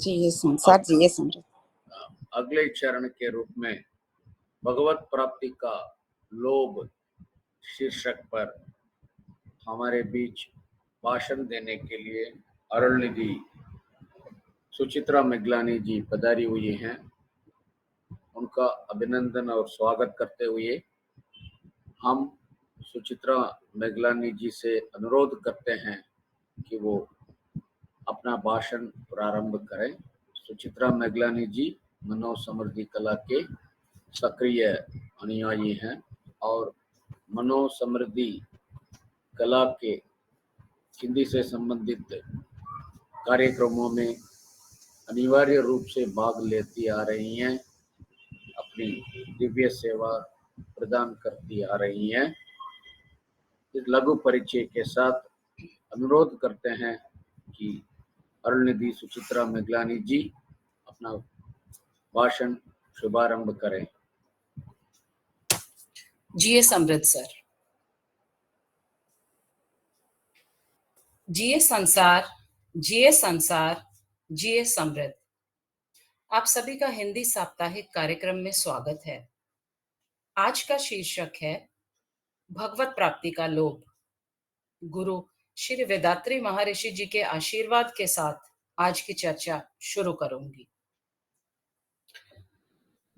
जी ये संसार जी ये समृद्ध। अगले चरण के रूप में भगवत प्राप्ति का लोभ शीर्षक पर हमारे बीच भाषण देने के लिए अरुणनिधि सुचित्रा मेघलानी जी पधारी हुई हैं। उनका अभिनंदन और स्वागत करते हुए हम सुचित्रा मेघलानी जी से अनुरोध करते हैं कि वो अपना भाषण प्रारंभ करें। सुचित्रा मेघलानी जी मनोज समृद्धि कला के सक्रिय अनुयायी हैं और मनोज समृद्धि कला के हिंदी से संबंधित कार्यक्रमों में अनिवार्य रूप से भाग लेती आ रही हैं, अपनी दिव्य सेवा प्रदान करती आ रही हैं। इस लघु परिचय के साथ अनुरोध करते हैं कि अरुणनिधि सुचित्रा मेघलानी जी अपना भाषण शुभारंभ करें। जिए समृद्ध सर। जिए संसार, जिए संसार, जिए समृद्ध। आप सभी का हिंदी साप्ताहिक कार्यक्रम में स्वागत है। आज का शीर्षक है भगवत प्राप्ति का लोभ। गुरु श्री वेदात्री महर्षि जी के आशीर्वाद के साथ आज की चर्चा शुरू करूंगी।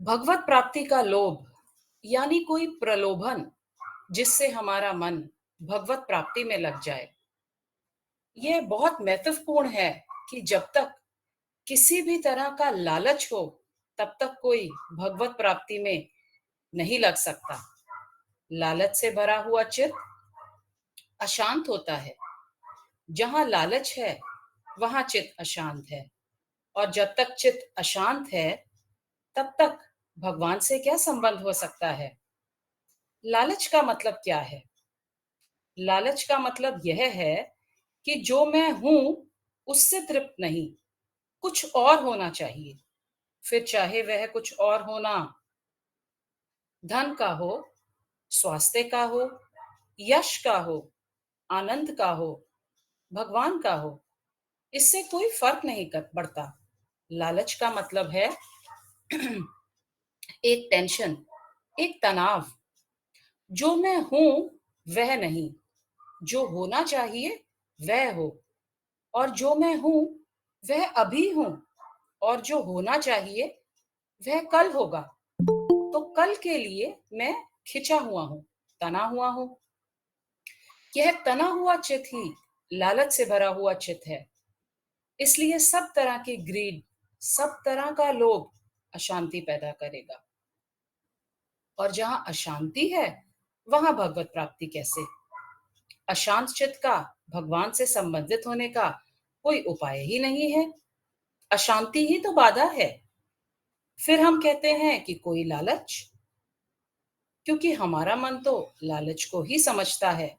भगवत प्राप्ति का लोभ यानी कोई प्रलोभन जिससे हमारा मन भगवत प्राप्ति में लग जाए। यह बहुत महत्वपूर्ण है कि जब तक किसी भी तरह का लालच हो तब तक कोई भगवत प्राप्ति में नहीं लग सकता। लालच से भरा हुआ चित्त अशांत होता है। जहां लालच है वहां चित्त अशांत है, और जब तक चित्त अशांत है तब तक भगवान से क्या संबंध हो सकता है। लालच का मतलब क्या है? लालच का मतलब यह है कि जो मैं हूं उससे तृप्त नहीं, कुछ और होना चाहिए। फिर चाहे वह कुछ और होना धन का हो, स्वास्थ्य का हो, यश का हो, आनंद का हो, भगवान का हो, इससे कोई फर्क नहीं पड़ता। लालच का मतलब है एक टेंशन, एक तनाव। जो मैं हूं वह नहीं, जो होना चाहिए वह हो, और जो मैं हूं वह अभी हूं, और जो होना चाहिए वह कल होगा। तो कल के लिए मैं खिंचा हुआ हूं, तना हुआ हूं। यह तना हुआ चित्त ही लालच से भरा हुआ चित्त है। इसलिए सब तरह की ग्रीड, सब तरह का लोभ अशांति पैदा करेगा। और जहां अशांति है वहां भगवत प्राप्ति कैसे? अशांत चित्त का भगवान से संबंधित होने का कोई उपाय ही नहीं है। अशांति ही तो बाधा है। फिर हम कहते हैं कि कोई लालच, क्योंकि हमारा मन तो लालच को ही समझता है।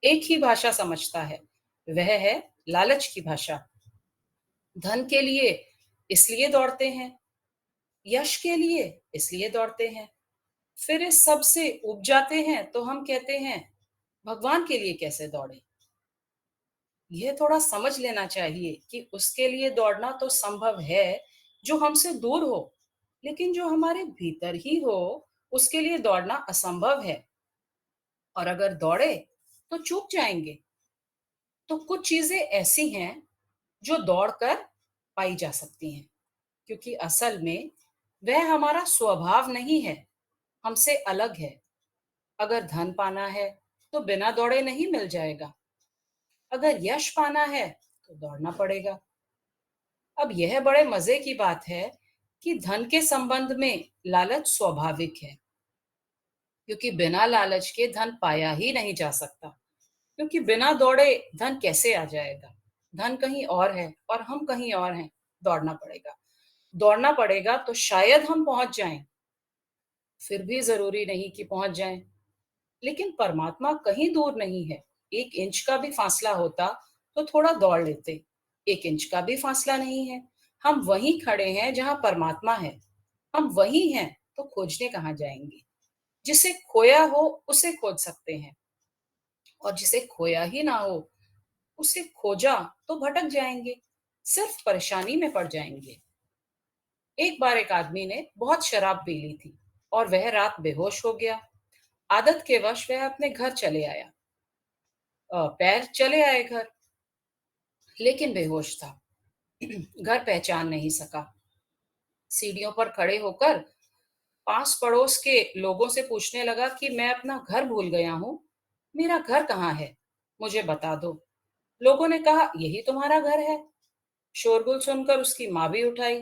एक ही भाषा समझता है, वह है लालच की भाषा। धन के लिए इसलिए दौड़ते हैं, यश के लिए इसलिए दौड़ते हैं। फिर इस सब से उब जाते हैं तो हम कहते हैं भगवान के लिए कैसे दौड़े। यह थोड़ा समझ लेना चाहिए कि उसके लिए दौड़ना तो संभव है जो हमसे दूर हो, लेकिन जो हमारे भीतर ही हो उसके लिए दौड़ना असंभव है। और अगर दौड़े तो चूक जाएंगे। तो कुछ चीजें ऐसी हैं जो दौड़कर पाई जा सकती हैं, क्योंकि असल में वह हमारा स्वभाव नहीं है, हमसे अलग है। अगर धन पाना है तो बिना दौड़े नहीं मिल जाएगा। अगर यश पाना है तो दौड़ना पड़ेगा। अब यह बड़े मजे की बात है कि धन के संबंध में लालच स्वाभाविक है, क्योंकि बिना लालच के धन पाया ही नहीं जा सकता। क्योंकि बिना दौड़े धन कैसे आ जाएगा? धन कहीं और है और हम कहीं और हैं। दौड़ना पड़ेगा। दौड़ना पड़ेगा तो शायद हम पहुंच जाएं, फिर भी जरूरी नहीं कि पहुंच जाएं। लेकिन परमात्मा कहीं दूर नहीं है। 1 इंच का भी फासला होता तो थोड़ा दौड़ लेते। 1 इंच का भी फासला नहीं है। हम वहीं खड़े हैं जहां परमात्मा है। हम वहीं हैं तो खोजने कहाँ जाएंगे? जिसे खोया हो उसे खोज सकते हैं, और जिसे खोया ही ना हो उसे खोजा तो भटक जाएंगे। सिर्फ परेशानी में पड़ जाएंगे। एक बार एक आदमी ने बहुत शराब पी ली थी और वह रात बेहोश हो गया। आदत के वश वह अपने घर चले आया। पैर चले आए घर, लेकिन बेहोश था। घर पहचान नहीं सका। सीढ़ियों पर खड़े होकर पास पड़ोस के लोगों से पूछने लगा कि मैं अपना घर भूल गया हूँ, मेरा घर कहाँ है, मुझे बता दो। लोगों ने कहा, यही तुम्हारा घर है। शोरगुल सुनकर उसकी माँ भी उठाई।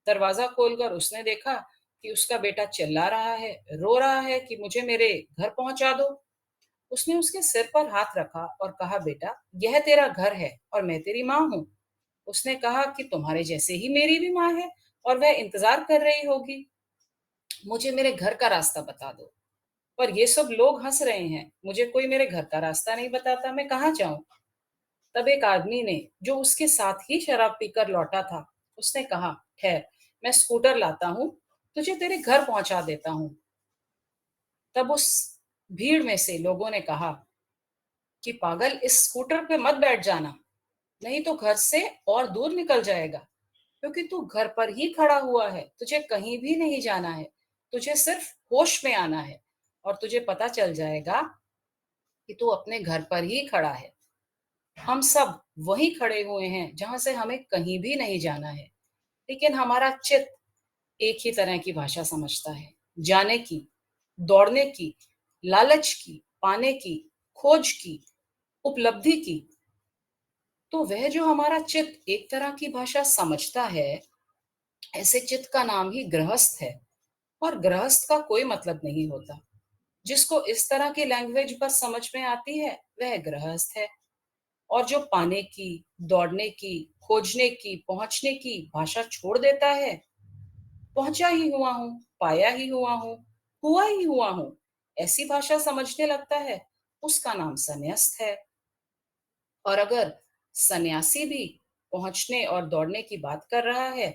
दरवाजा खोलकर उसने देखा कि उसका बेटा चिल्ला रहा है, रो रहा है कि मुझे मेरे घर पहुंचा दो। उसने उसके सिर पर हाथ रखा और कहा, बेटा, यह तेरा घर है और मैं तेरी माँ हूँ। उसने कहा कि तुम्हारे जैसे ही मेरी भी माँ है और वह इंतजार कर रही होगी। मुझे मेरे घर का रास्ता बता दो। पर ये सब लोग हंस रहे हैं, मुझे कोई मेरे घर का रास्ता नहीं बताता, मैं कहाँ जाऊं। तब एक आदमी ने, जो उसके साथ ही शराब पीकर लौटा था, उसने कहा, ठहर, मैं स्कूटर लाता हूँ, तुझे तेरे घर पहुंचा देता हूँ। तब उस भीड़ में से लोगों ने कहा कि पागल, इस स्कूटर पे मत बैठ जाना, नहीं तो घर से और दूर निकल जाएगा, क्योंकि तू घर पर ही खड़ा हुआ है, तुझे कहीं भी नहीं जाना है, तुझे सिर्फ होश में आना है और तुझे पता चल जाएगा कि तू अपने घर पर ही खड़ा है। हम सब वहीं खड़े हुए हैं जहां से हमें कहीं भी नहीं जाना है, लेकिन हमारा चित्त एक ही तरह की भाषा समझता है, जाने की, दौड़ने की, लालच की, पाने की, खोज की, उपलब्धि की। तो वह जो हमारा चित्त एक तरह की भाषा समझता है, ऐसे चित्त का नाम ही गृहस्थ है। और गृहस्थ का कोई मतलब नहीं होता। जिसको इस तरह की लैंग्वेज बस समझ में आती है, वह गृहस्थ है। और जो पाने की, दौड़ने की, खोजने की, पहुंचने की भाषा छोड़ देता है, पहुंचा ही हुआ हूँ, पाया ही हुआ ही हुआ हूँ, ऐसी भाषा समझने लगता है, उसका नाम संन्यास्त है। और अगर सन्यासी भी पहुंचने और दौड़ने की बात कर रहा है,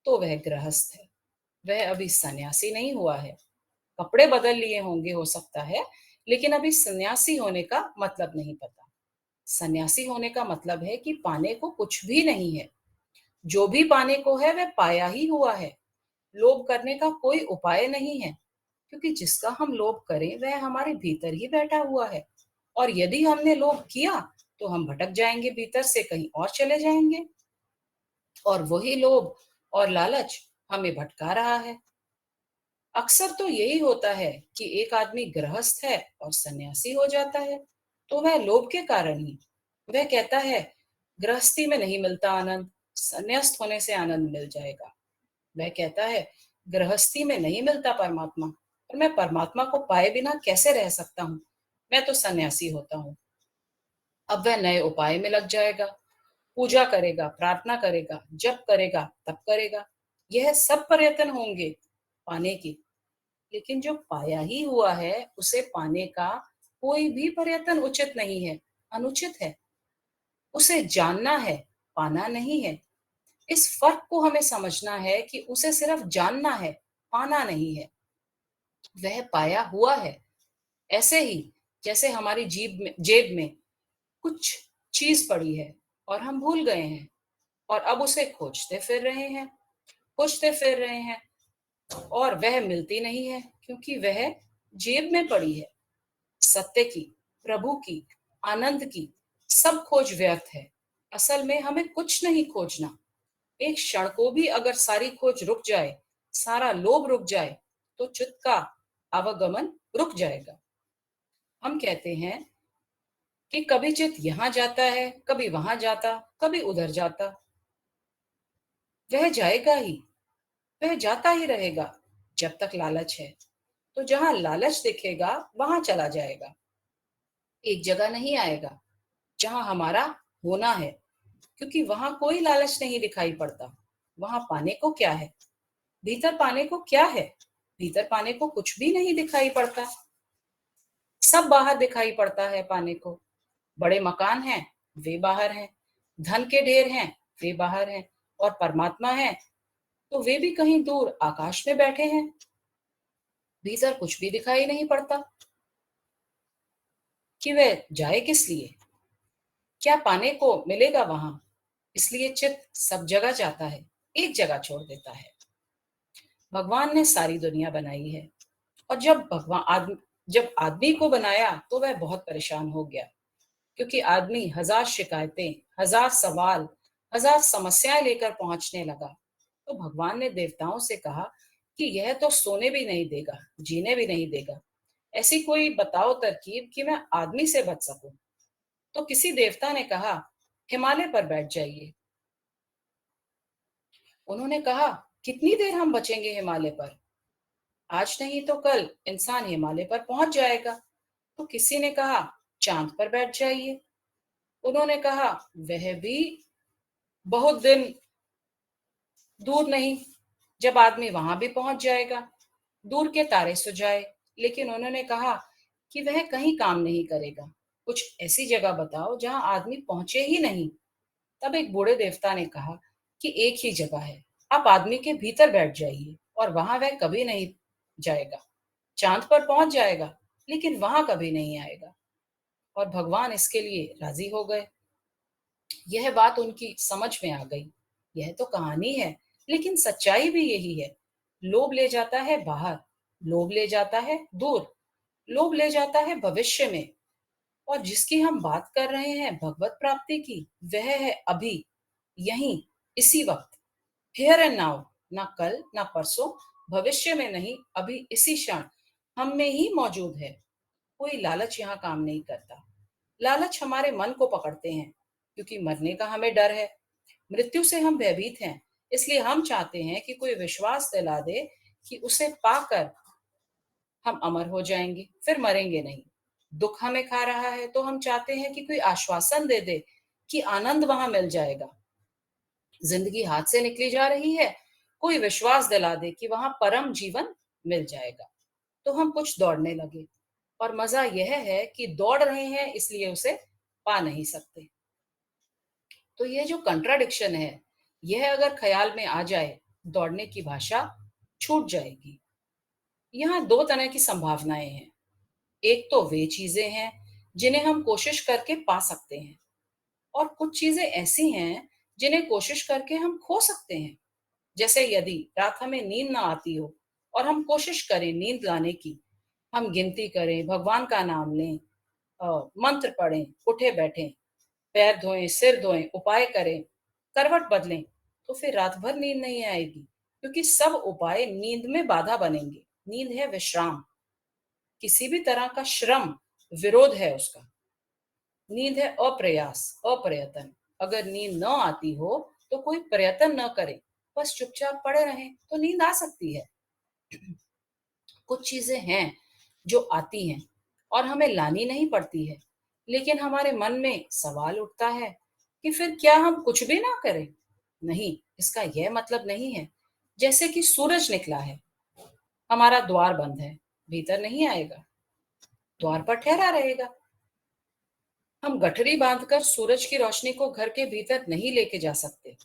तो वह गृहस्थ है, वह अभी सन्यासी नहीं हुआ है। कपड़े बदल लिए होंगे हो सकता है, लेकिन अभी सन्यासी होने का मतलब नहीं पता। सन्यासी होने का मतलब है कि पाने को कुछ भी नहीं है, जो भी पाने को है वह पाया ही हुआ है। लोभ करने का कोई उपाय नहीं है, क्योंकि जिसका हम लोभ करें वह हमारे भीतर ही बैठा हुआ है। और यदि हमने लोभ किया तो हम भटक जाएंगे, भीतर से कहीं और चले जाएंगे, और वही लोभ और लालच हमें भटका रहा है। अक्सर तो यही होता है कि एक आदमी गृहस्थ है और सन्यासी हो जाता है, तो वह लोभ के कारण ही। वह कहता है, गृहस्थी में नहीं मिलता आनंद, सन्यास्त होने से आनंद मिल जाएगा। वह कहता है, गृहस्थी में नहीं मिलता परमात्मा, और मैं परमात्मा को पाए बिना कैसे रह सकता हूँ, मैं तो सन्यासी होता हूँ। अब वह नए उपाय में लग जाएगा, पूजा करेगा, प्रार्थना करेगा, जप करेगा, तप करेगा। यह सब प्रयत्न होंगे पाने की। लेकिन जो पाया ही हुआ है, उसे पाने का कोई भी प्रयत्न उचित नहीं है, अनुचित है। उसे जानना है, पाना नहीं है। इस फर्क को हमें समझना है कि उसे सिर्फ जानना है, पाना नहीं है। वह पाया हुआ है। ऐसे ही जैसे हमारी जेब में कुछ चीज पड़ी है और हम भूल गए हैं, और अब उसे खोजते फिर रहे हैं, और वह मिलती नहीं है, क्योंकि वह जेब में पड़ी है। सत्य की, प्रभु की, आनंद की सब खोज व्यर्थ है। असल में हमें कुछ नहीं खोजना। एक क्षण को भी अगर सारी खोज रुक जाए, सारा लोभ रुक जाए, तो चित्त का आवागमन रुक जाएगा। हम कहते हैं कि कभी चित्त यहाँ जाता है, कभी वहां जाता, कभी उधर जाता। वह जाएगा ही, वह जाता ही रहेगा जब तक लालच है। तो जहां लालच दिखेगा वहां चला जाएगा, एक जगह नहीं आएगा जहां हमारा होना है, क्योंकि वहां कोई लालच नहीं दिखाई पड़ता। वहां पाने को क्या है, भीतर पाने को क्या है? भीतर पाने को कुछ भी नहीं दिखाई पड़ता, सब बाहर दिखाई पड़ता है पाने को। बड़े मकान हैं, वे बाहर हैं, धन के ढेर हैं, वे बाहर हैं, और परमात्मा है तो वे भी कहीं दूर आकाश में बैठे हैं। भीतर कुछ भी दिखाई नहीं पड़ता कि वह जाए किस लिए, क्या पाने को मिलेगा वहां। इसलिए चित्त सब जगह जाता है, एक जगह छोड़ देता है। भगवान ने सारी दुनिया बनाई है, और जब आदमी को बनाया तो वह बहुत परेशान हो गया, क्योंकि आदमी हजार शिकायतें, हजार सवाल, हजार समस्याएं लेकर पहुंचने लगा। तो भगवान ने देवताओं से कहा कि यह तो सोने भी नहीं देगा, जीने भी नहीं देगा। ऐसी कोई बताओ तरकीब कि मैं आदमी से बच सकूं। तो किसी देवता ने कहा, हिमालय पर बैठ जाइए। उन्होंने कहा, कितनी देर हम बचेंगे हिमालय पर? आज नहीं तो कल इंसान हिमालय पर पहुंच जाएगा। तो किसी ने कहा, चांद पर बैठ जाइए। उन्होंने कहा, वह भी बहुत दिन दूर नहीं, जब आदमी वहां भी पहुंच जाएगा, दूर के तारे सुझाए। लेकिन उन्होंने कहा कि वह कहीं काम नहीं करेगा। कुछ ऐसी जगह बताओ जहां आदमी पहुंचे ही नहीं। तब एक बूढ़े देवता ने कहा कि एक ही जगह है, आप आदमी के भीतर बैठ जाइए और वहां वह कभी नहीं जाएगा। चांद पर पहुंच जाएगा, लेकिन वहां कभी नहीं आएगा। और भगवान इसके लिए राजी हो गए। यह बात उनकी समझ में आ गई। यह तो कहानी है, लेकिन सच्चाई भी यही है। लोभ ले जाता है बाहर, लोभ ले जाता है दूर, लोभ ले जाता है भविष्य में। और जिसकी हम बात कर रहे हैं भगवत प्राप्ति की, वह है अभी, यहीं, इसी वक्त, हियर एंड नाउ। ना कल, ना परसों, भविष्य में नहीं, अभी इसी क्षण हम में ही मौजूद है। कोई लालच यहाँ काम नहीं करता। लालच हमारे मन को पकड़ते हैं, क्योंकि मरने का हमें डर है, मृत्यु से हम भयभीत हैं। इसलिए हम चाहते हैं कि कोई विश्वास दिला दे कि उसे पाकर हम अमर हो जाएंगे, फिर मरेंगे नहीं। दुख हमें खा रहा है तो हम चाहते हैं कि कोई आश्वासन दे दे कि आनंद वहां मिल जाएगा। जिंदगी हाथ से निकली जा रही है, कोई विश्वास दिला दे कि वहां परम जीवन मिल जाएगा। तो हम कुछ दौड़ने लगे, और मजा यह है कि दौड़ रहे हैं इसलिए उसे पा नहीं सकते। तो यह जो कंट्राडिक्शन है, यह अगर ख्याल में आ जाए, दौड़ने की भाषा छूट जाएगी। यहाँ दो तरह की संभावनाएं हैं। एक तो वे चीजें हैं जिन्हें हम कोशिश करके पा सकते हैं, और कुछ चीजें ऐसी हैं जिन्हें कोशिश करके हम खो सकते हैं। जैसे यदि रात हमें नींद ना आती हो और हम कोशिश करें नींद लाने की, हम गिनती करें, भगवान का नाम लें, मंत्र पढ़ें, उठे बैठें, पैर धोएं, सिर धोएं, उपाय करें, करवट बदलें, तो फिर रात भर नींद नहीं आएगी, क्योंकि सब उपाय नींद में बाधा बनेंगे। नींद है विश्राम, किसी भी तरह का श्रम विरोध है उसका। नींद है अप्रयास, अप्रयत्न। अगर नींद न आती हो तो कोई प्रयत्न न करे, बस चुपचाप पड़े रहें, तो नींद आ सकती है। कुछ चीजें हैं जो आती हैं और हमें लानी नहीं पड़ती है, लेकिन हमारे मन में सवाल उठता है कि फिर क्या हम कुछ भी ना करें? नहीं, इसका यह मतलब नहीं है। जैसे कि सूरज निकला है, हमारा द्वार बंद है, भीतर नहीं आएगा, द्वार पर ठहरा रहेगा। हम गठरी बांधकर सूरज की रोशनी को घर के भीतर नहीं लेके जा सकते।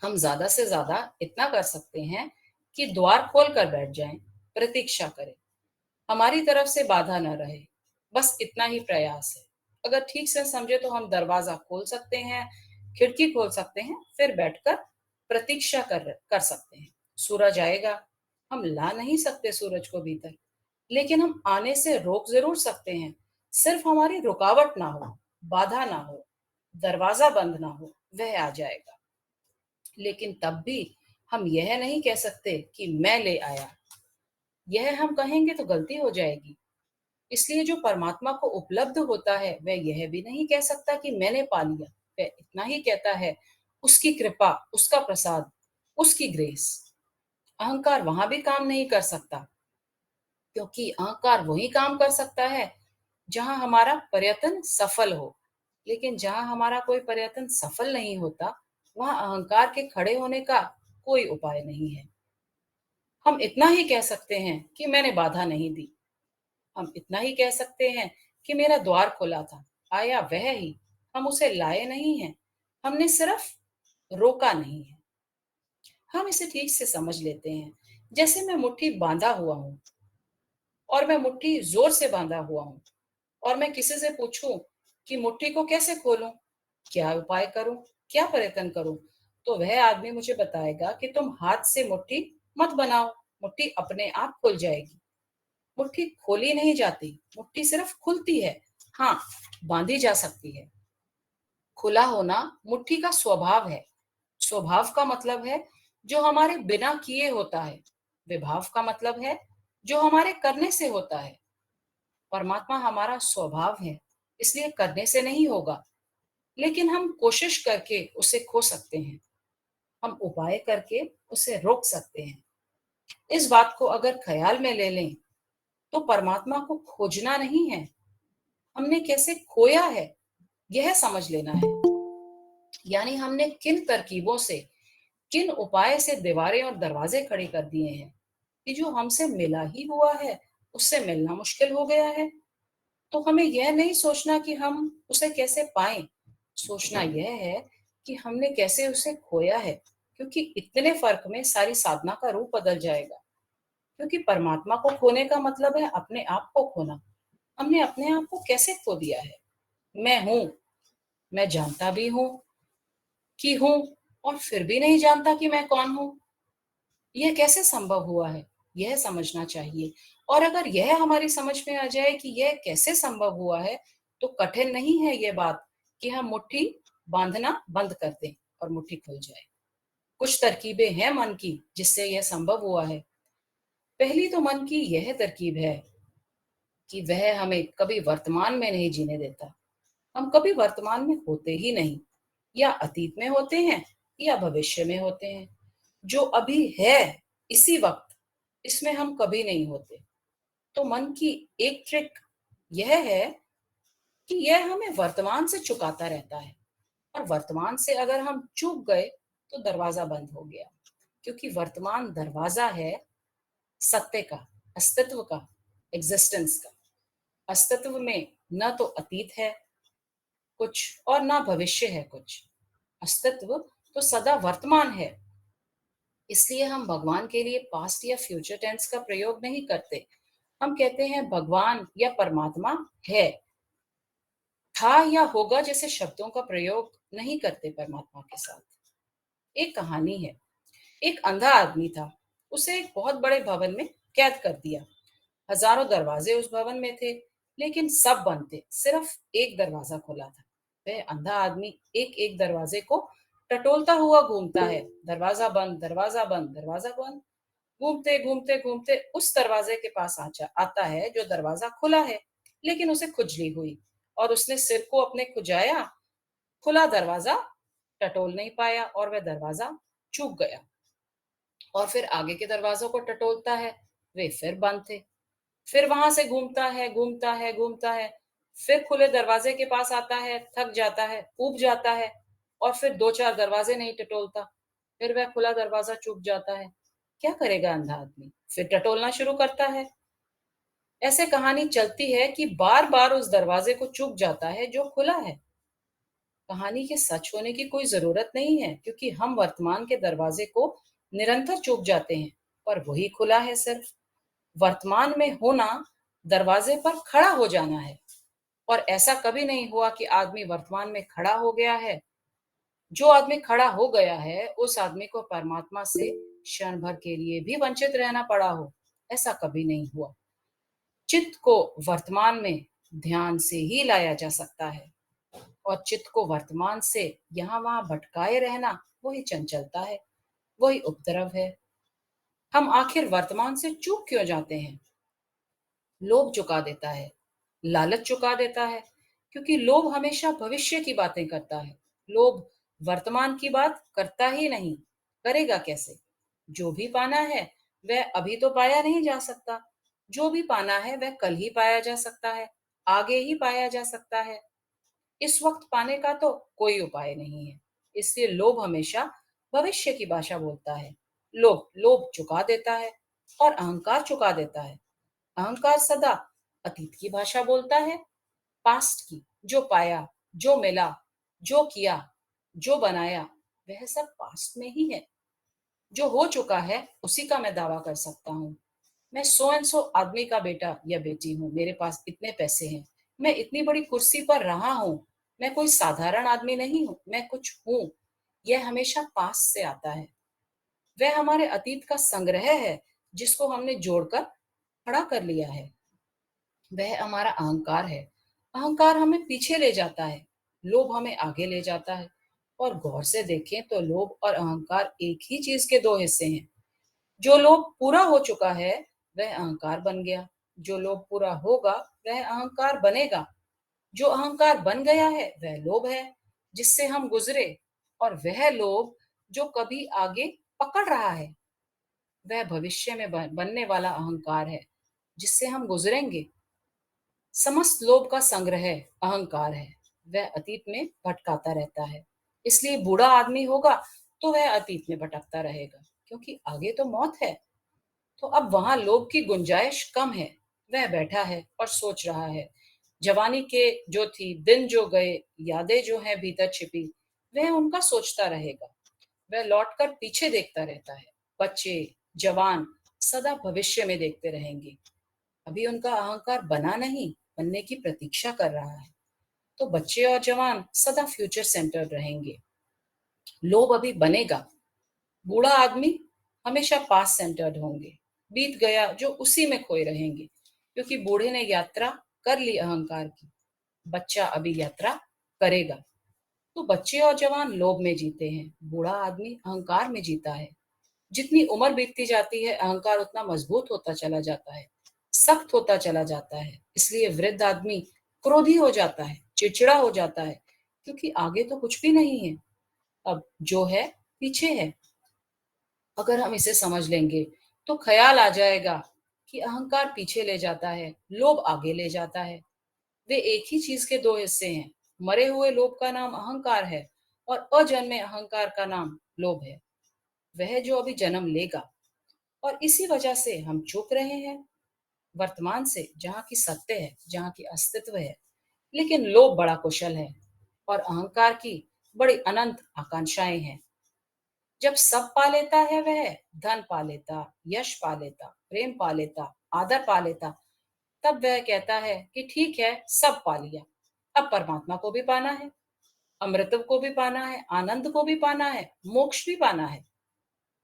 हम ज्यादा से ज्यादा इतना कर सकते हैं कि द्वार खोल कर बैठ जाएं, प्रतीक्षा करें, हमारी तरफ से बाधा न रहे। बस इतना ही प्रयास है। अगर ठीक से समझे तो हम दरवाजा खोल सकते हैं, खिड़की खोल सकते हैं, फिर बैठकर प्रतीक्षा कर सकते हैं। सूरज आएगा, हम ला नहीं सकते सूरज को भीतर, लेकिन हम आने से रोक जरूर सकते हैं। सिर्फ हमारी रुकावट ना हो, बाधा ना हो, दरवाजा बंद ना हो, वह आ जाएगा। लेकिन तब भी हम यह नहीं कह सकते कि मैं ले आया। यह हम कहेंगे तो गलती हो जाएगी। इसलिए जो परमात्मा को उपलब्ध होता है वह यह भी नहीं कह सकता कि मैंने पा लिया। वह इतना ही कहता है, उसकी कृपा, उसका प्रसाद, उसकी ग्रेस। अहंकार वहां भी काम नहीं कर सकता, क्योंकि अहंकार वही काम कर सकता है जहां हमारा प्रयत्न सफल हो। लेकिन जहां हमारा कोई प्रयत्न सफल नहीं होता, वहां अहंकार के खड़े होने का कोई उपाय नहीं है। हम इतना ही कह सकते हैं कि मैंने बाधा नहीं दी। हम इतना ही कह सकते हैं कि मेरा द्वार खुला था, आया वह ही, हम उसे लाए नहीं हैं, हमने सिर्फ रोका नहीं है। हम इसे ठीक से समझ लेते हैं। जैसे मैं मुट्ठी बांधा हुआ हूं, और मैं मुट्ठी जोर से बांधा हुआ हूं, और मैं किसी से पूछूं कि मुट्ठी को कैसे खोलूं, क्या उपाय करूं, क्या प्रयत्न करूं, तो वह आदमी मुझे बताएगा कि तुम हाथ से मुट्ठी मत बनाओ, मुट्ठी अपने आप खुल जाएगी। मुट्ठी खोली नहीं जाती, मुट्ठी सिर्फ खुलती है। हाँ, बांधी जा सकती है। खुला होना मुट्ठी का स्वभाव है। स्वभाव का मतलब है जो हमारे बिना किए होता है। विभाव का मतलब है जो हमारे करने से होता है। परमात्मा हमारा स्वभाव है, इसलिए करने से नहीं होगा, लेकिन हम कोशिश करके उसे खो सकते हैं। हम उपाय करके उसे रोक सकते हैं। इस बात को अगर ख्याल में ले लें तो परमात्मा को खोजना नहीं है, हमने कैसे खोया है यह समझ लेना है। यानी हमने किन तरकीबों से, किन उपाय से दीवारें और दरवाजे खड़े कर दिए हैं कि जो हमसे मिला ही हुआ है उससे मिलना मुश्किल हो गया है। तो हमें यह नहीं सोचना कि हम उसे कैसे पाएं, सोचना यह है कि हमने कैसे उसे खोया है, क्योंकि इतने फर्क में सारी साधना का रूप बदल जाएगा। क्योंकि परमात्मा को खोने का मतलब है अपने आप को खोना। हमने अपने आप को कैसे खो दिया है? मैं हूं, मैं जानता भी हूं कि हूं, और फिर भी नहीं जानता कि मैं कौन हूं। यह कैसे संभव हुआ है, यह समझना चाहिए। और अगर यह हमारी समझ में आ जाए कि यह कैसे संभव हुआ है, तो कठिन नहीं है यह बात कि हम मुट्ठी बांधना बंद कर दें और मुट्ठी खुल जाए। कुछ तरकीबें हैं मन की जिससे यह संभव हुआ है। पहली तो मन की यह तरकीब है कि वह हमें कभी वर्तमान में नहीं जीने देता। हम कभी वर्तमान में होते ही नहीं, या अतीत में होते हैं या भविष्य में होते हैं। जो अभी है इसी वक्त, इसमें हम कभी नहीं होते। तो मन की एक ट्रिक यह है कि यह हमें वर्तमान से चुकाता रहता है, और वर्तमान से अगर हम चूक गए तो दरवाजा बंद हो गया। क्योंकि वर्तमान दरवाजा है सत्य का, अस्तित्व का, एग्जिस्टेंस का। अस्तित्व में न तो अतीत है कुछ और ना भविष्य है कुछ। अस्तित्व तो सदा वर्तमान है। इसलिए हम भगवान के लिए पास्ट या फ्यूचर टेंस का प्रयोग नहीं करते। हम कहते हैं भगवान या परमात्मा है। था या होगा जैसे शब्दों का प्रयोग नहीं करते परमात्मा के साथ। एक कहानी है। एक अंधा आदमी था, उसे एक बहुत बड़े भवन में कैद कर दिया। हजारों दरवाजे उस भवन में थे, लेकिन सब बंद थे, सिर्फ एक दरवाजा खुला था। वह अंधा आदमी एक एक दरवाजे को टटोलता हुआ घूमता है। दरवाजा बंद, दरवाजा बंद, दरवाजा बंद। घूमते घूमते घूमते उस दरवाजे के पास आता है जो दरवाजा खुला है, लेकिन उसे खुजली हुई और उसने सिर को अपने खुजाया। खुला दरवाजा टटोल नहीं पाया और वह दरवाजा चूक गया। और फिर आगे के दरवाजों को टटोलता है, वे फिर बंद थे। फिर वहां से घूमता है, घूमता है, घूमता है। फिर खुले दरवाजे के पास आता है, थक जाता है, ऊब जाता है, और फिर दो चार दरवाजे नहीं टटोलता। फिर वह खुला दरवाजा चूक जाता है। क्या करेगा अंधा आदमी? फिर टटोलना शुरू करता है। ऐसे कहानी चलती है कि बार बार उस दरवाजे को चूक जाता है जो खुला है। कहानी के सच होने की कोई जरूरत नहीं है, क्योंकि हम वर्तमान के दरवाजे को निरंतर चूक जाते हैं, पर वही खुला है सिर्फ। वर्तमान में होना दरवाजे पर खड़ा हो जाना है, और ऐसा कभी नहीं हुआ कि आदमी वर्तमान में खड़ा हो गया है। जो आदमी खड़ा हो गया है उस आदमी को परमात्मा से क्षण भर के लिए भी वंचित रहना पड़ा हो, ऐसा कभी नहीं हुआ। चित्त को वर्तमान में ध्यान से ही लाया जा सकता है, और चित्त को वर्तमान से यहाँ वहां भटकाए रहना वही चंचलता है, वही उपद्रव है। हम आखिर वर्तमान से चूक क्यों जाते हैं? लोभ चुका देता है, लालच चुका देता है, क्योंकि लोभ हमेशा भविष्य की बातें करता है। लोभ वर्तमान की बात करता ही नहीं, करेगा कैसे? जो भी पाना है वह अभी तो पाया नहीं जा सकता। जो भी पाना है वह कल ही पाया जा सकता है, आगे ही पाया जा सकता है। इस वक्त पाने का तो कोई उपाय नहीं है। इसलिए लोभ हमेशा भविष्य की भाषा बोलता है। लोभ लोभ चुका देता है, और अहंकार चुका देता है। अहंकार सदा अतीत की भाषा बोलता है, पास्ट की। जो पाया, जो मिला, जो किया, जो बनाया, वह सब पास्ट में ही है। जो हो चुका है उसी का मैं दावा कर सकता हूँ। मैं सो एंड सो आदमी का बेटा या बेटी हूँ, मेरे पास इतने पैसे हैं, मैं इतनी बड़ी कुर्सी पर रहा हूँ। मैं कोई साधारण आदमी नहीं हूँ, मैं कुछ हूँ। यह हमेशा पास से आता है। वह हमारे अतीत का संग्रह है जिसको हमने जोड़कर खड़ा कर लिया है। वह हमारा अहंकार है। अहंकार हमें पीछे ले जाता है, लोभ हमें आगे ले जाता है। और गौर से देखें तो लोभ और अहंकार एक ही चीज के दो हिस्से हैं। जो लोभ पूरा हो चुका है वह अहंकार बन गया, जो लोभ पूरा होगा वह अहंकार बनेगा। जो अहंकार बन गया है वह लोभ है जिससे हम गुजरे, और वह लोभ जो कभी आगे पकड़ रहा है वह भविष्य में बनने वाला अहंकार है जिससे हम गुजरेंगे। समस्त लोभ का संग्रह अहंकार है। वह अतीत में भटकाता रहता है। इसलिए बूढ़ा आदमी होगा तो वह अतीत में भटकता रहेगा, क्योंकि आगे तो मौत है। तो अब वहां लोभ की गुंजाइश कम है। वह बैठा है और सोच रहा है। जवानी के जो थी दिन जो गए, यादें जो हैं भीतर छिपी, वह उनका सोचता रहेगा। वह लौटकर पीछे देखता रहता है। बच्चे, जवान सदा भविष्य में देखते रहेंगे। अभी उनका अहंकार बना नहीं, बनने की प्रतीक्षा कर रहा है। तो बच्चे और जवान सदा फ्यूचर सेंटर रहेंगे। लोभ अभी बनेगा। बूढ़ा आदमी हमेशा पास सेंटर्ड होंगे। बीत गया जो उसी में खोए रहेंगे, क्योंकि बूढ़े ने यात्रा कर ली अहंकार की। बच्चा अभी यात्रा करेगा। तो बच्चे और जवान लोभ में जीते हैं, बूढ़ा आदमी अहंकार में जीता है। जितनी उम्र बीतती जाती है अहंकार उतना मजबूत होता चला जाता है, सख्त होता चला जाता है। इसलिए वृद्ध आदमी क्रोधी हो जाता है, चिड़चिड़ा हो जाता है, क्योंकि आगे तो कुछ भी नहीं है। अब जो है पीछे है। अगर हम इसे समझ लेंगे तो ख्याल आ जाएगा कि अहंकार पीछे ले जाता है, लोभ आगे ले जाता है। वे एक ही चीज के दो हिस्से हैं। मरे हुए लोभ का नाम अहंकार है और अजन्मे अहंकार का नाम लोभ है। वह जो अभी जन्म लेगा, और इसी वजह से हम चूक रहे हैं वर्तमान से, जहाँ की सत्य है, जहाँ की अस्तित्व है। लेकिन लोभ बड़ा कुशल है और अहंकार की बड़ी अनंत आकांक्षाएं हैं। जब सब पा लेता है वह, धन पा लेता, यश पा लेता, प्रेम पा लेता, आदर पा लेता, तब वह कहता है कि ठीक है, सब पा लिया। अब परमात्मा को भी पाना है, अमृत को भी पाना है, आनंद को भी पाना है, मोक्ष भी पाना है।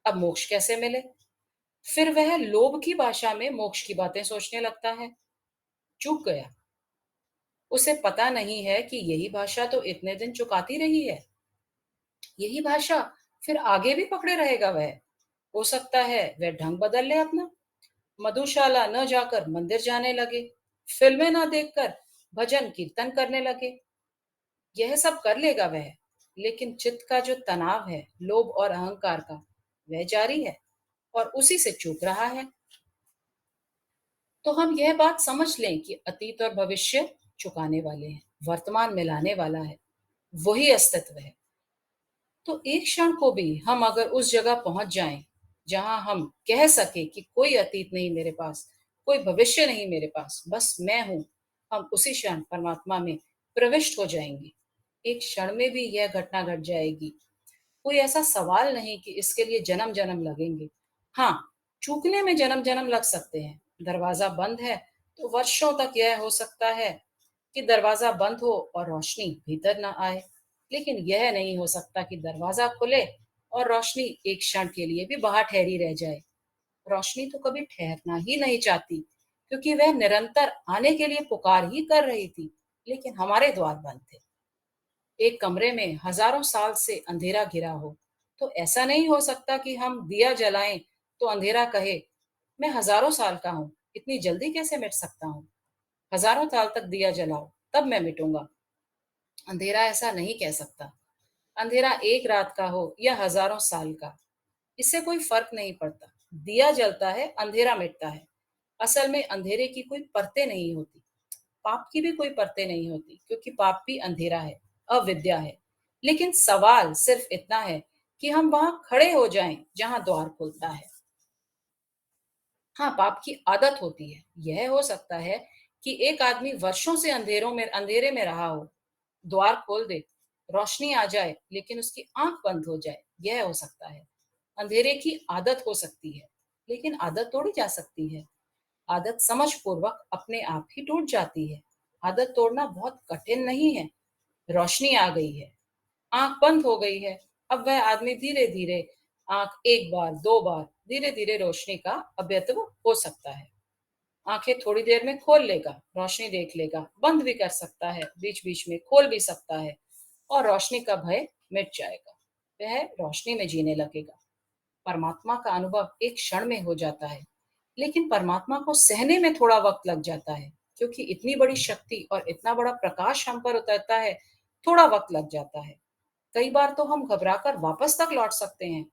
अब मोक्ष कैसे मिले? फिर वह लोभ की भाषा में मोक्ष की बातें सोचने लगता है। चूक गया। उसे पता नहीं है कि यही भाषा तो इतने दिन चुकाती रही है। यही भाषा फिर आगे भी पकड़े रहेगा वह। हो सकता है वह ढंग बदल ले अपना, मधुशाला न जाकर मंदिर जाने लगे, फिल्में न देखकर भजन कीर्तन करने लगे। यह सब कर लेगा वह, लेकिन चित्त का जो तनाव है लोभ और अहंकार का, वह जारी है और उसी से चूक रहा है। तो हम यह बात समझ लें कि अतीत और भविष्य चुकाने वाले हैं, वर्तमान मिलाने वाला है, वही अस्तित्व है। तो एक क्षण को भी हम अगर उस जगह पहुंच जाएं जहां हम कह सके कि कोई अतीत नहीं मेरे पास, कोई भविष्य नहीं मेरे पास, बस मैं हूं, हम उसी क्षण परमात्मा में प्रविष्ट हो जाएंगे। एक क्षण में भी यह घटना घट जाएगी। कोई ऐसा सवाल नहीं कि इसके लिए जन्म जन्म लगेंगे। हाँ, चूकने में जन्म जन्म लग सकते हैं। दरवाजा बंद है तो वर्षों तक यह हो सकता है कि दरवाजा बंद हो और रोशनी भीतर ना आए। लेकिन यह नहीं हो सकता कि दरवाजा खुले और रोशनी एक क्षण के लिए भी बाहर ठहरी रह जाए। रोशनी तो कभी ठहरना ही नहीं चाहती, क्योंकि वह निरंतर आने के लिए पुकार ही कर रही थी, लेकिन हमारे द्वार बंद थे। एक कमरे में हजारों साल से अंधेरा घिरा हो, तो ऐसा नहीं हो सकता कि हम दिया जलाएं तो अंधेरा कहे मैं हजारों साल का हूँ, इतनी जल्दी कैसे मिट सकता हूँ? हजारों साल तक दिया जलाओ तब मैं मिटूंगा। अंधेरा ऐसा नहीं कह सकता। अंधेरा एक रात का हो या हजारों साल का, इससे कोई फर्क नहीं पड़ता। दिया जलता है, अंधेरा मिटता है। असल में अंधेरे की कोई परतें नहीं होती, पाप की भी कोई परतें नहीं होती, क्योंकि पाप भी अंधेरा है, अविद्या है। लेकिन सवाल सिर्फ इतना है कि हम वहां खड़े हो जाएं जहां द्वार खुलता है। हाँ, पाप की आदत होती है। यह हो सकता है कि एक आदमी वर्षों से अंधेरे में रहा हो, द्वार खोल दे, रोशनी आ जाए, लेकिन उसकी आंख बंद हो जाए। यह हो सकता है। अंधेरे की आदत हो सकती है, लेकिन आदत तोड़ी जा सकती है। आदत समझ पूर्वक अपने आप ही टूट जाती है। आदत तोड़ना बहुत कठिन नहीं है। रोशनी आ गई है, आंख बंद हो गई है, अब वह आदमी धीरे धीरे आंख एक बार दो बार धीरे धीरे रोशनी का अभ्यत्व हो सकता है। आंखें थोड़ी देर में खोल लेगा, रोशनी देख लेगा, बंद भी कर सकता है, बीच बीच में खोल भी सकता है और रोशनी का भय मिट जाएगा। वह रोशनी में जीने लगेगा। परमात्मा का अनुभव एक क्षण में हो जाता है, लेकिन परमात्मा को सहने में थोड़ा वक्त लग जाता है, क्योंकि इतनी बड़ी शक्ति और इतना बड़ा प्रकाश हम पर उतरता है, थोड़ा वक्त लग जाता है। कई बार तो हम घबराकर वापस तक लौट सकते हैं,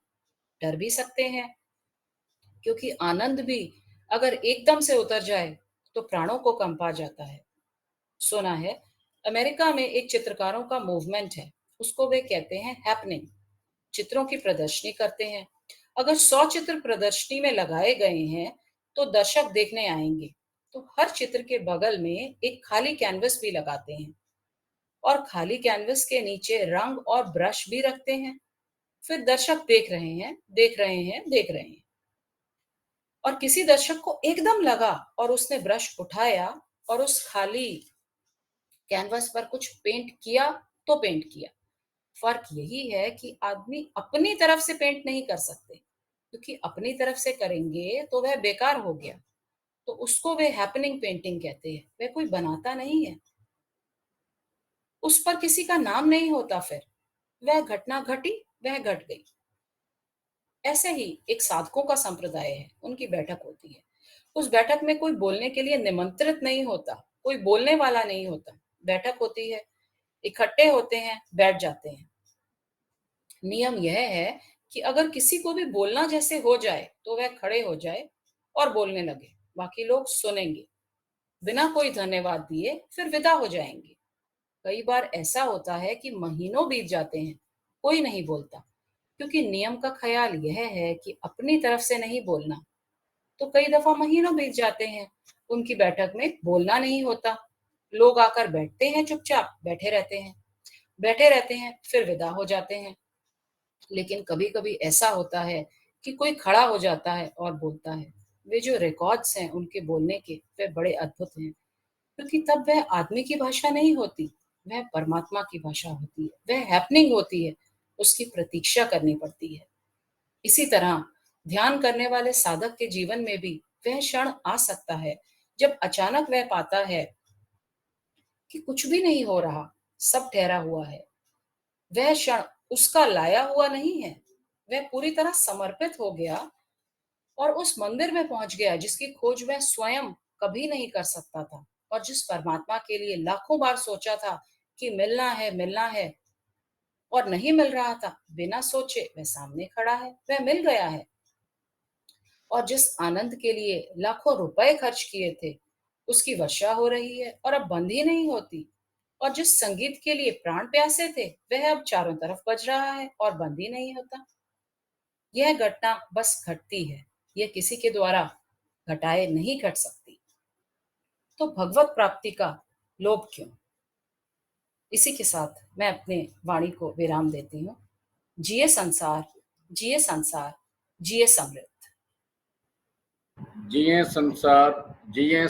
डर भी सकते हैं, क्योंकि आनंद भी अगर एकदम से उतर जाए तो प्राणों को कंपा जाता है। सुना है अमेरिका में एक चित्रकारों का मूवमेंट है, उसको वे कहते हैं हैपनिंग। चित्रों की प्रदर्शनी करते हैं। अगर 100 चित्र प्रदर्शनी में लगाए गए हैं तो दर्शक देखने आएंगे, तो हर चित्र के बगल में एक खाली कैनवस भी लगाते हैं और खाली कैनवस के नीचे रंग और ब्रश भी रखते हैं। फिर दर्शक देख रहे हैं, देख रहे हैं, देख रहे हैं और किसी दर्शक को एकदम लगा और उसने ब्रश उठाया और उस खाली कैनवस पर कुछ पेंट किया तो पेंट किया। फर्क यही है कि आदमी अपनी तरफ से पेंट नहीं कर सकते, क्योंकि अपनी तरफ से करेंगे तो वह बेकार हो गया। तो उसको वे हैपनिंग पेंटिंग कहते हैं। वह कोई बनाता नहीं है, उस पर किसी का नाम नहीं होता। फिर वह घटना घटी, वह घट गई। ऐसे ही एक साधकों का संप्रदाय है, उनकी बैठक होती है। उस बैठक में कोई बोलने के लिए निमंत्रित नहीं होता, कोई बोलने वाला नहीं होता। बैठक होती है, इकट्ठे होते हैं, बैठ जाते हैं। नियम यह है कि अगर किसी को भी बोलना जैसे हो जाए तो वह खड़े हो जाए और बोलने लगे। बाकी लोग सुनेंगे, बिना कोई धन्यवाद दिए फिर विदा हो जाएंगे। कई बार ऐसा होता है कि महीनों बीत जाते हैं, कोई नहीं बोलता, क्योंकि नियम का ख्याल यह है कि अपनी तरफ से नहीं बोलना। तो कई दफा महीनों बीत जाते हैं, उनकी बैठक में बोलना नहीं होता। लोग आकर बैठते हैं, चुपचाप बैठे रहते हैं, फिर विदा हो जाते हैं। लेकिन कभी कभी ऐसा होता है कि कोई खड़ा हो जाता है और बोलता है। वे जो रिकॉर्ड्स हैं उनके बोलने के, वे बड़े अद्भुत हैं, क्योंकि तब वह आदमी की भाषा नहीं होती, वह परमात्मा की भाषा होती है, वह हैपनिंग होती है, उसकी प्रतीक्षा करनी पड़ती है। इसी तरह ध्यान करने वाले साधक के जीवन में भी वह क्षण आ सकता है जब अचानक वह पाता है कि कुछ भी नहीं हो रहा, सब ठहरा हुआ है। वह क्षण उसका लाया हुआ नहीं है, वह पूरी तरह समर्पित हो गया और उस मंदिर में पहुंच गया जिसकी खोज वह स्वयं कभी नहीं कर सकता था, और जिस परमात्मा के लिए लाखों बार सोचा था कि मिलना है और नहीं मिल रहा था। बिना सोचे वह सामने खड़ा है, वह मिल गया है। और जिस आनंद के लिए लाखों रुपए खर्च किए थे, उसकी वर्षा हो रही है और अब बंद ही नहीं होती। और जिस संगीत के लिए प्राण प्यासे थे, वह अब चारों तरफ बज रहा है और बंद ही नहीं होता। यह घटना बस घटती है, यह किसी के द्वारा घटाए नहीं घट सकती। तो भगवत प्राप्ति का लोभ क्यों? इसी के साथ मैं अपने वाणी को विराम देती हूँ। जिए संसार, जिए संसार, जिए समृद्ध। जिए संसार, जिए